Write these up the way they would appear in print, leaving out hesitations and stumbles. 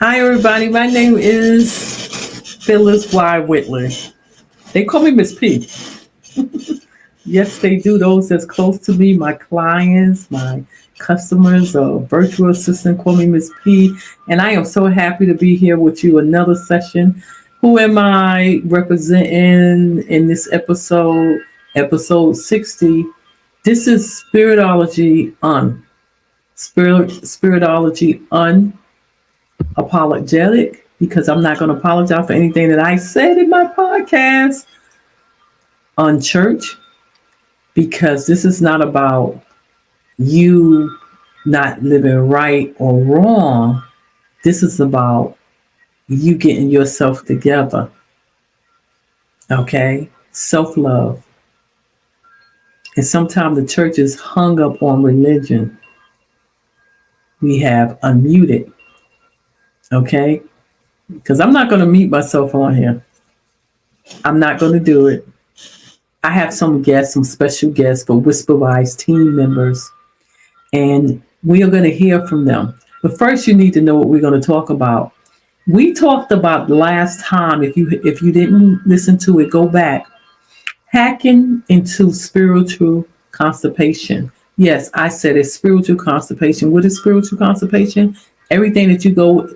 Hi, everybody. My name is Phyllis Y. Whitley. They call me Miss P. Yes, they do. Those that's close to me, my clients, my customers, or virtual assistant call me Miss P. And I am so happy to be here with you. Another session. Who am I representing in this episode? Episode 60. This is Spiritology Spiritology Unapologetic, because I'm not going to apologize for anything that I said in my podcast on church, because this is not about you not living right or wrong. This is about you getting yourself together. Okay? Self love. And sometimes the church is hung up on religion. We have unmuted. Okay? Because I'm not going to mute myself on here. I'm not going to do it. I have some guests, some special guests for Whisper Wise team members, and we are going to hear from them. But first, you need to know what we're going to talk about. We talked about last time. If you didn't listen to it, go back. Hacking into spiritual constipation. Yes, I said it's spiritual constipation. What is spiritual constipation? Everything that you go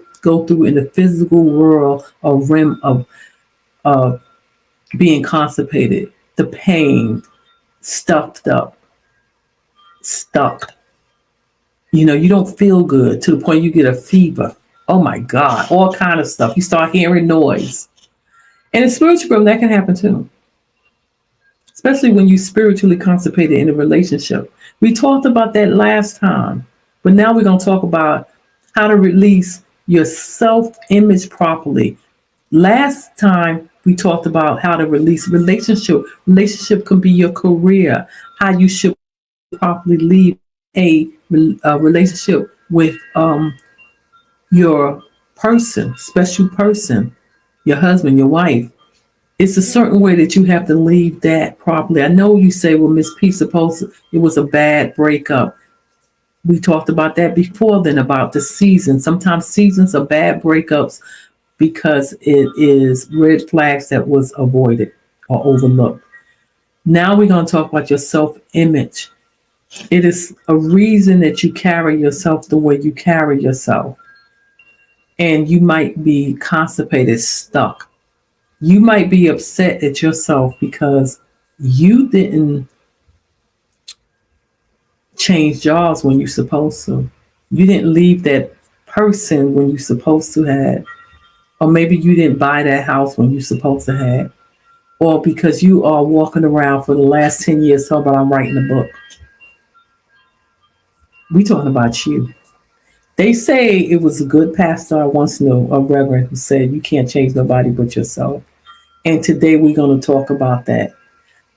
through in the physical world or realm of being constipated, the pain, stuffed up, stuck. You don't feel good to the point you get a fever. Oh my God, all kind of stuff. You start hearing noise. And in spiritual realm, that can happen too. Especially when you spiritually constipated in a relationship. We talked about that last time. But now we're going to talk about how to release your self-image properly. Last time we talked about how to release relationship. Relationship can be your career, how you should properly leave a relationship with your person, special person, your husband, your wife. It's a certain way that you have to leave that properly. I know you say, well, Miss P, suppose it was a bad breakup. We talked about that before then, about the season. Sometimes seasons are bad breakups because it is red flags that was avoided or overlooked. Now we're going to talk about your self-image. It is a reason that you carry yourself the way you carry yourself. And you might be constipated, stuck. You might be upset at yourself because you didn't change jobs when you're supposed to. You didn't leave that person when you're supposed to have. Or maybe you didn't buy that house when you're supposed to have. Or because you are walking around for the last 10 years talking about I'm writing a book. We talking about you. They say it was a good pastor I once knew, a reverend, who said you can't change nobody but yourself. And today we're going to talk about that.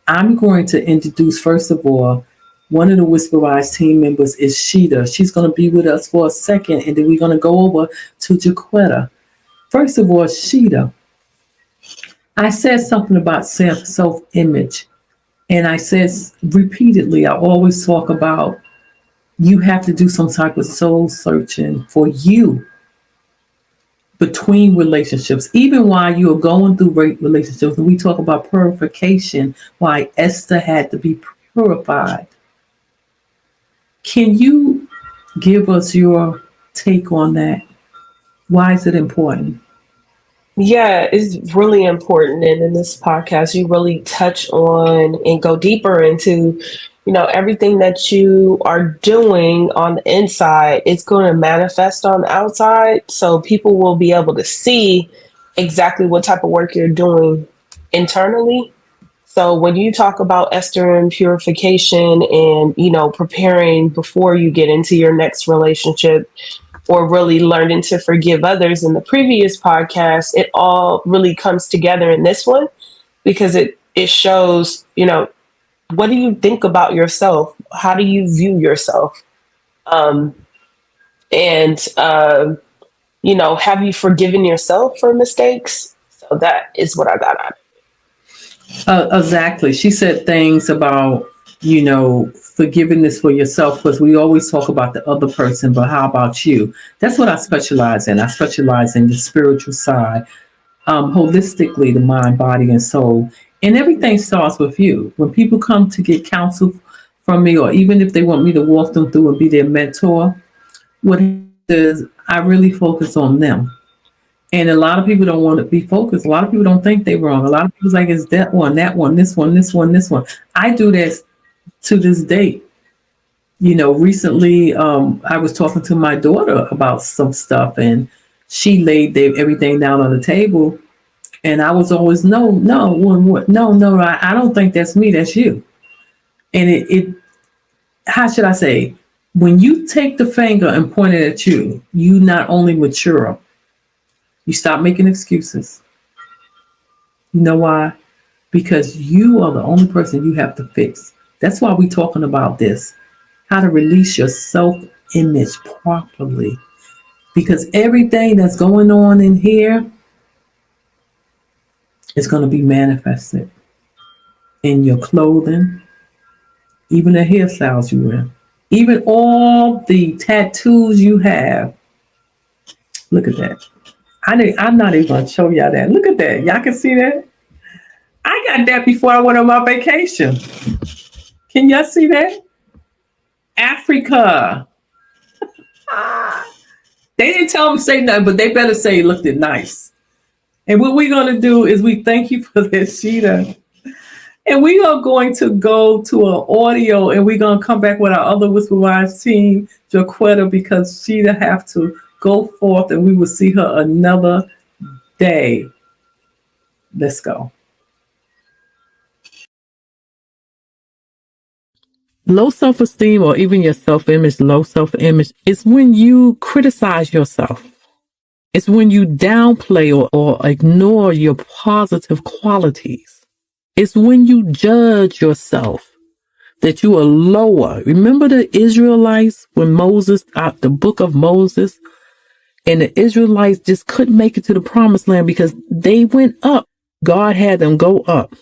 I'm going to introduce, first of all, one of the Whisper Wise team members is Sheeta. She's going to be with us for a second, and then we're going to go over to Jaquetta. First of all, Sheeta, I said something about self-image, and I said repeatedly, I always talk about you have to do some type of soul searching for you between relationships, even while you are going through relationships. And we talk about purification, why Esther had to be purified. Can you give us your take on that? Why is it important? Yeah, it's really important. And in this podcast, you really touch on and go deeper into, everything that you are doing on the inside, it's going to manifest on the outside. So people will be able to see exactly what type of work you're doing internally. So when you talk about Esther and purification and, preparing before you get into your next relationship, or really learning to forgive others in the previous podcast, it all really comes together in this one because it shows, what do you think about yourself? How do you view yourself? Um, and have you forgiven yourself for mistakes? So that is what I got out of Exactly. She said things about, forgiveness for yourself, because we always talk about the other person, but how about you? That's what I specialize in. I specialize in the spiritual side, holistically, the mind, body, and soul. And everything starts with you. When people come to get counsel from me, or even if they want me to walk them through and be their mentor, what is I really focus on them. And a lot of people don't want to be focused. A lot of people don't think they're wrong. A lot of people's like, it's that one, this one, this one, this one. I do this to this day. Recently, I was talking to my daughter about some stuff, and she laid everything down on the table. And I was always, no, I don't think that's me, that's you. And it how should I say, when you take the finger and point it at you, you not only mature, you stop making excuses. You know why? Because you are the only person you have to fix. That's why we're talking about this, how to release your self-image properly. Because everything that's going on in here is going to be manifested in your clothing, even the hairstyles you wear, even all the tattoos you have. Look at that. I'm not even going to show y'all that. Look at that. Y'all can see that? I got that before I went on my vacation. Can y'all see that? Africa. They didn't tell me to say nothing, but they better say it looked nice. And what we're going to do is we thank you for this, Sheeta. And we are going to go to an audio, and we're going to come back with our other Whisper Wives team, Jaquetta, because Sheeta have to go forth, and we will see her another day. Let's go. Low self-esteem, or even your self-image, low self-image, is when you criticize yourself. It's when you downplay or ignore your positive qualities. It's when you judge yourself that you are lower. Remember the Israelites when Moses, the book of Moses, and the Israelites just couldn't make it to the promised land because they went up. God had them go up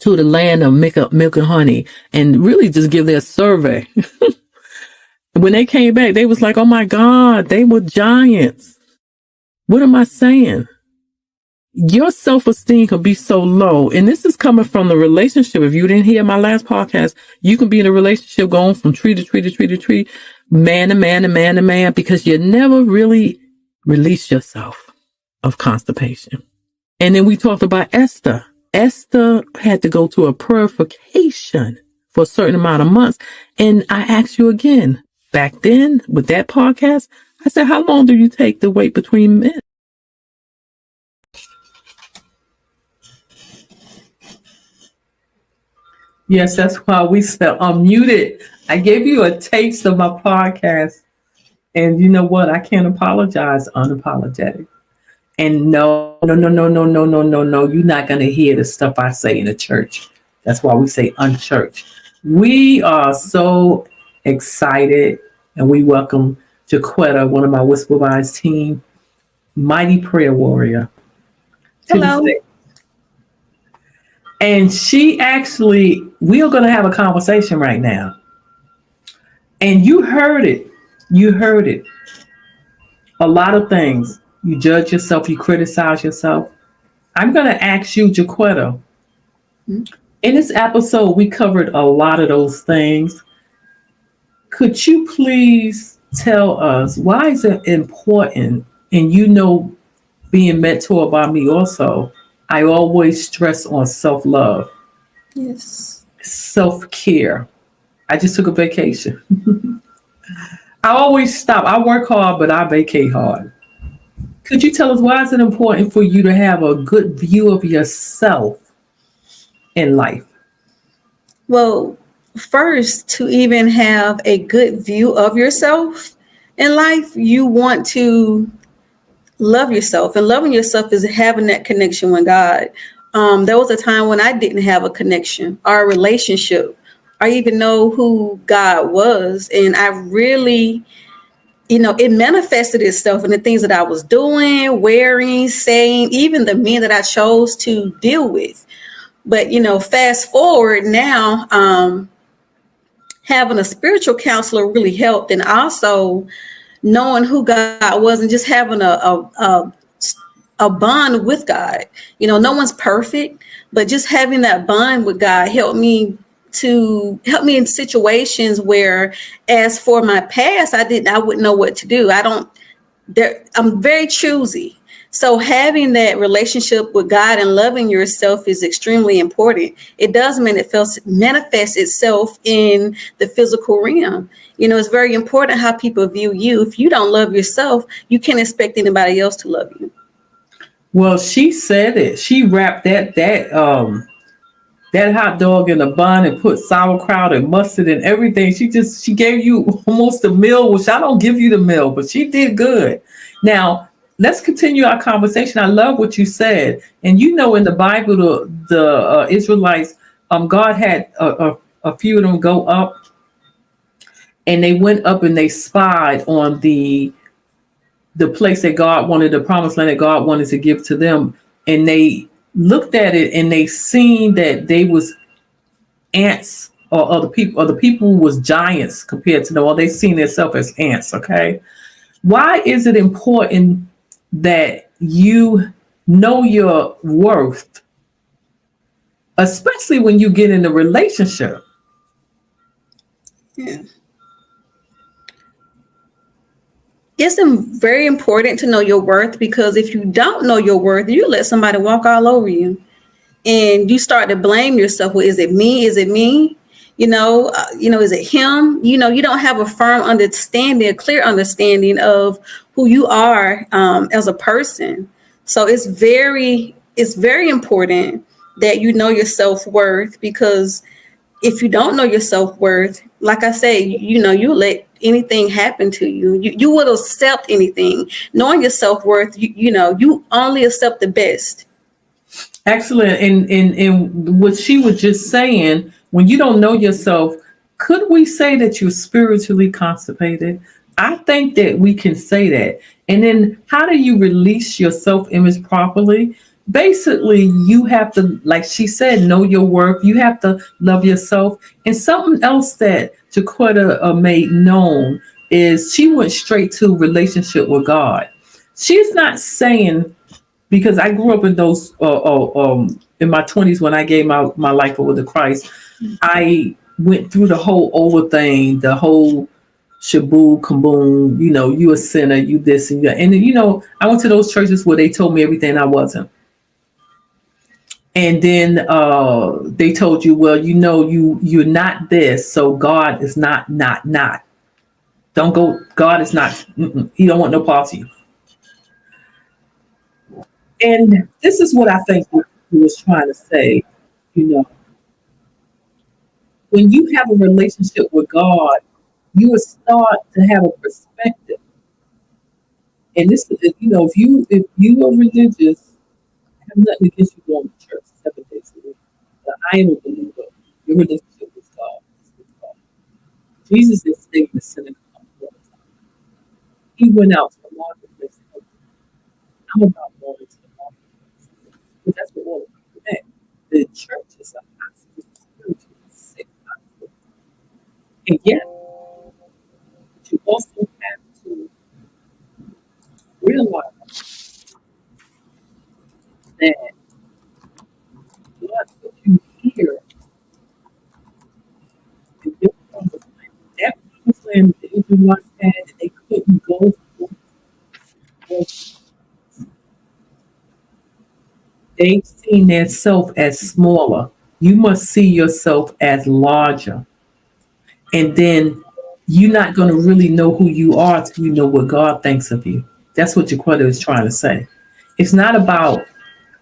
to the land of milk and honey and really just give their survey. When they came back, they was like, oh my God, they were giants. What am I saying? Your self-esteem can be so low. And this is coming from the relationship. If you didn't hear my last podcast, you can be in a relationship going from tree to tree to tree to tree, man to man to man to man, because you never really release yourself of constipation. And then we talked about Esther. Esther had to go to a purification for a certain amount of months. And I asked you again, back then with that podcast, I said, how long do you take to wait between men? Yes, that's why we said unmuted. I gave you a taste of my podcast. And you know what? I can't apologize unapologetic. And no. You're not going to hear the stuff I say in the church. That's why we say unchurched. We are so excited, and we welcome Jaquetta, one of my Whisper Wives team, mighty prayer warrior. Hello. And we are going to have a conversation right now. And you heard it. A lot of things. You judge yourself, you criticize yourself. I'm going to ask you, Jaquetta. In this episode, we covered a lot of those things. Could you please tell us why is it important? And being mentored by me also, I always stress on self-love. Yes. Self-care. I just took a vacation. I always stop. I work hard, but I vacate hard. Could you tell us why is it important for you to have a good view of yourself in life? Well, first, to even have a good view of yourself in life, you want to love yourself. And loving yourself is having that connection with God. There was a time when I didn't have a connection or a relationship or even know who God was. And I really, it manifested itself in the things that I was doing, wearing, saying, even the men that I chose to deal with. But, fast forward now, having a spiritual counselor really helped, and also knowing who God was and just having a bond with God. You know, no one's perfect, but just having that bond with God helped me in situations where, as for my past, I wouldn't know what to do. I'm very choosy. So having that relationship with God and loving yourself is extremely important. It does manifest itself in the physical realm. You know, it's very important how people view you. If you don't love yourself, you can't expect anybody else to love you. Well, she said it. She wrapped that hot dog in a bun and put sauerkraut and mustard and everything. She gave you almost a meal, which I don't give you the meal, but she did good. Now, let's continue our conversation. I love what you said. And you know, in the Bible, the Israelites, God had a few of them go up, and they went up and they spied on the place that God wanted, the promised land that God wanted to give to them. And they looked at it and they seen that they was ants, or the people was giants compared to them, or they seen themselves as ants. Okay. Why is it important that you know your worth, especially when you get in a relationship? Yeah. It's very important to know your worth, because if you don't know your worth, you let somebody walk all over you and you start to blame yourself. Well, is it me? Is it me? Is it him? You know, you don't have a firm understanding, a clear understanding of who you are as a person. So it's very important that you know your self-worth, because if you don't know your self-worth, like I say, you let anything happen to you. You would accept anything. Knowing your self-worth, you only accept the best. Excellent. And what she was just saying, when you don't know yourself, could we say that you're spiritually constipated? I think that we can say that. And then how do you release your self-image properly? Basically, you have to, like she said, know your worth. You have to love yourself. And something else that Jaquetta made known is she went straight to relationship with God. She's not saying, because I grew up in those in my 20s when I gave my life over to Christ. I went through the whole over thing, the whole shaboom, kaboom, you a sinner, you this and that. And I went to those churches where they told me everything I wasn't. And then they told you, well, you're not this, so God is not. Don't go. God is not. He don't want no part of you. And this is what I think he was trying to say. When you have a relationship with God, you will start to have a perspective. And this, if you are religious, I have nothing against you going to church 7 days a week. But I am a believer. Your relationship with God is with God. Jesus is staying in the synagogue all the time. He went out to the marketplace. I'm about going to the marketplace. Because that's what all of people meant. The church is a hospital, spiritually sick hospital. And yet, you also have to realize that God put you here in your promised land. That promised land that the Israelites had, and they couldn't go for. They've seen themselves as smaller. You must see yourself as larger. And then you're not going to really know who you are till you know what God thinks of you. That's what Jaquetta is trying to say. It's not about,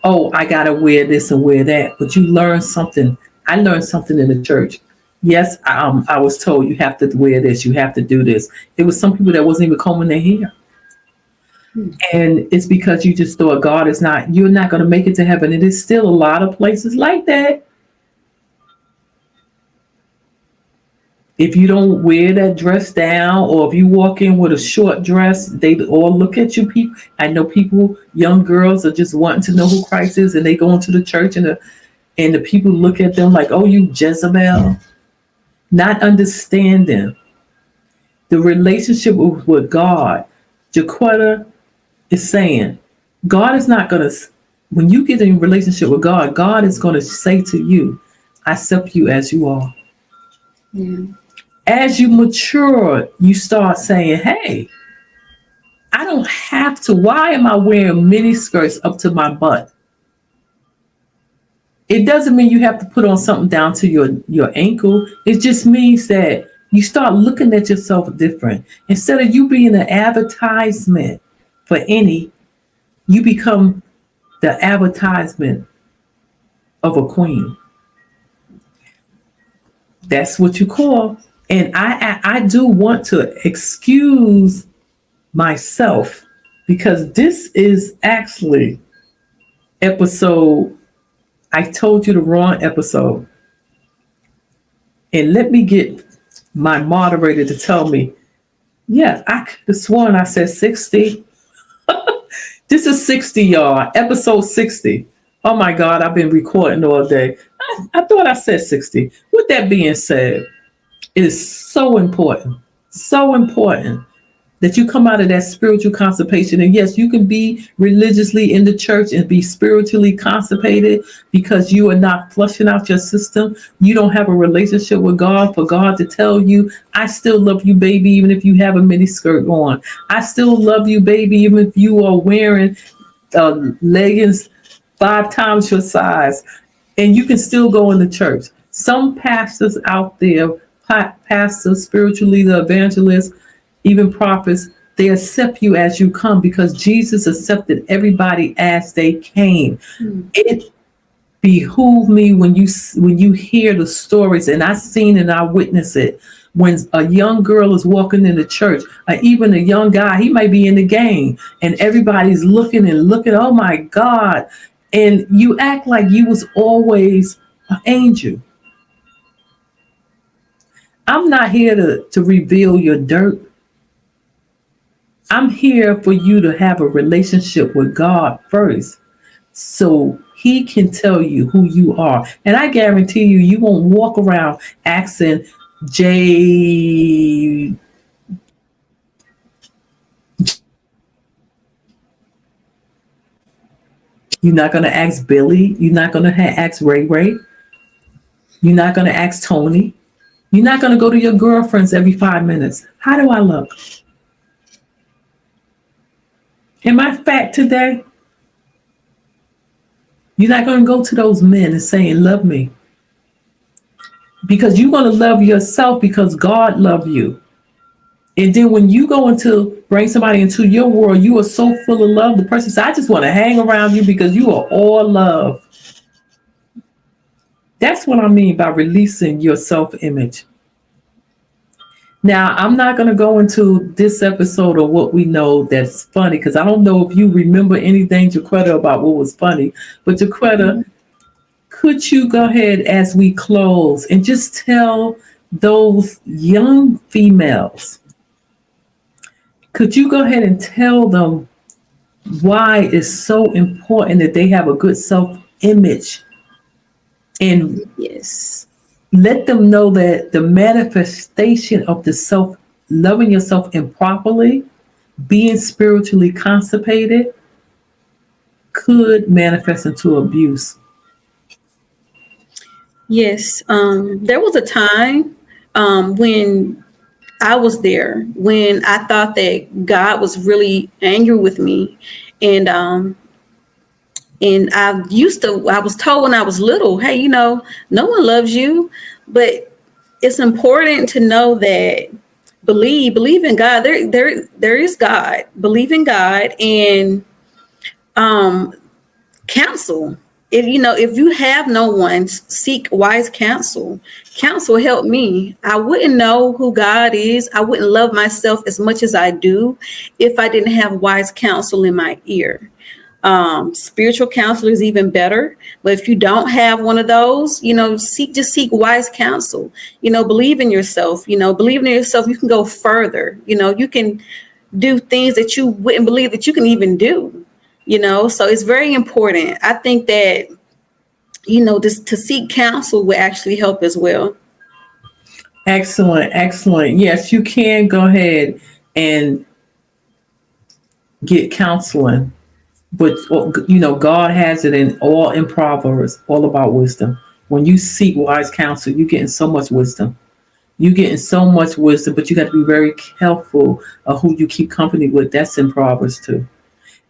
oh, I got to wear this and wear that, but you learn something. I learned something in the church. Yes, I was told you have to wear this, you have to do this. There was some people that wasn't even combing their hair. And it's because you just thought you're not going to make it to heaven. It is still a lot of places like that. If you don't wear that dress down, or if you walk in with a short dress, they all look at you. People, I know people, young girls are just wanting to know who Christ is, and they go into the church, and the people look at them like, oh, you Jezebel. not understanding the relationship with God. Jaquetta is saying, God is not going to, when you get in a relationship with God, God is going to say to you, I accept you as you are. Yeah. As you mature, you start saying, hey, I don't have to. Why am I wearing mini skirts up to my butt? It doesn't mean you have to put on something down to your ankle. It just means that you start looking at yourself different. Instead of you being an advertisement for any, you become the advertisement of a queen. That's what you call. And I do want to excuse myself because this is actually episode. I told you the wrong episode. And let me get my moderator to tell me, yeah, I could have sworn I said 60. This is 60, y'all. Episode 60. Oh my God, I've been recording all day. I thought I said 60. With that being said, it is so important that you come out of that spiritual constipation. And yes, you can be religiously in the church and be spiritually constipated because you are not flushing out your system. You don't have a relationship with God for God to tell you, I still love you, baby, even if you have a mini skirt on. I still love you, baby, even if you are wearing leggings 5 times your size. And you can still go in the church. Some pastors out there, pastors, spiritual leaders, evangelists, even prophets, they accept you as you come because Jesus accepted everybody as they came. It behooved me when you hear the stories, and I seen and I witnessed it. When a young girl is walking in the church, or even a young guy, he might be in the game, and everybody's looking and looking, oh my God. And you act like you was always an angel. I'm not here to reveal your dirt. I'm here for you to have a relationship with God first so he can tell you who you are. And I guarantee you, you won't walk around asking Jay. You're not going to ask Billy. You're not going to ask Ray Ray. You're not going to ask Tony. You're not going to go to your girlfriends every 5 minutes. How do I look? Am I fat today? You're not going to go to those men and saying, love me. Because you're going to love yourself because God loves you. And then when you go into bring somebody into your world, you are so full of love. The person says, I just want to hang around you because you are all love. That's what I mean by releasing your self-image. Now, I'm not going to go into this episode of what we know that's funny, because I don't know if you remember anything, Jaquetta, about what was funny. But Jaquetta, could you go ahead as we close and just tell those young females, could you go ahead and tell them why it's so important that they have a good self-image? And Yes. let them know that the manifestation of the self, loving yourself improperly, being spiritually constipated, could manifest into abuse. Yes. There was a time when I was there, when I thought that God was really angry with me. And I was told when I was little, hey, no one loves you. But it's important to know that believe in God. There is God. Believe in God and counsel. If you have no one, seek wise counsel. Counsel helped me. I wouldn't know who God is. I wouldn't love myself as much as I do if I didn't have wise counsel in my ear. Spiritual counselor is even better. But if you don't have one of those, seek wise counsel. Believe in yourself. Believe in yourself. You can go further. You can do things that you wouldn't believe that you can even do. So it's very important. I think that, just to seek counsel will actually help as well. Excellent, excellent. Yes, you can go ahead and get counseling, but God has it in Proverbs, all about wisdom. When you seek wise counsel, you're getting so much wisdom. You're getting so much wisdom, but you got to be very careful of who you keep company with. That's in Proverbs too.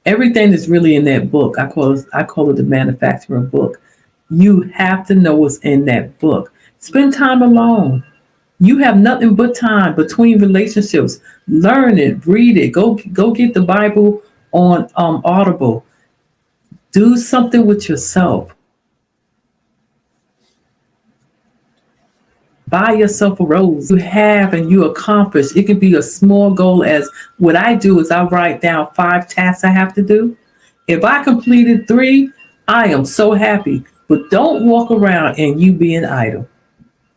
Everything is really in that book. I call it the manufacturing book. You have to know what's in that book. Spend time alone. You have nothing but time between relationships. Learn it, read it. Go get the Bible on Audible. Do something with yourself. Buy yourself a rose. You have and you accomplish. It can be a small goal. As what I do is I write down 5 tasks I have to do. If I completed 3, I am so happy. But don't walk around and you being idle,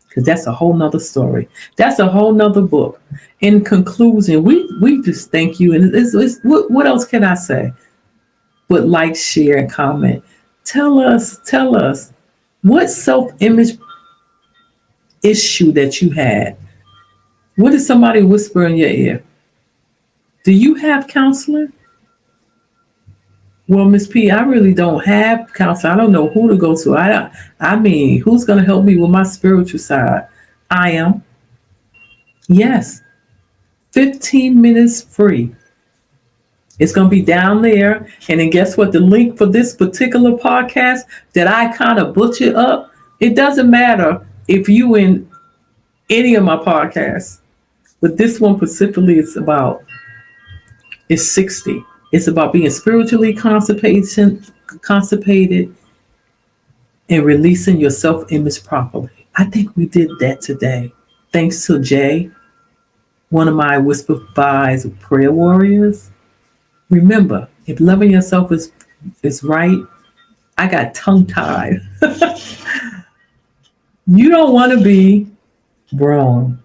because that's a whole nother story. That's a whole nother book. In conclusion, we just thank you. And what else can I say? But like, share, and comment. Tell us what self-image issue that you had. What did somebody whisper in your ear? Do you have counseling? Well, Miss P, I really don't have counseling. I don't know who to go to. I mean, who's going to help me with my spiritual side? I am. Yes. 15 minutes free. It's going to be down there. And then guess what? The link for this particular podcast that I kind of butchered up, it doesn't matter if you in any of my podcasts, but this one specifically is 60. It's about being spiritually constipated and releasing your self-image properly. I think we did that today. Thanks to Jay, one of my Whisper Fives prayer warriors. Remember, if loving yourself is right, I got tongue-tied. You don't want to be wrong.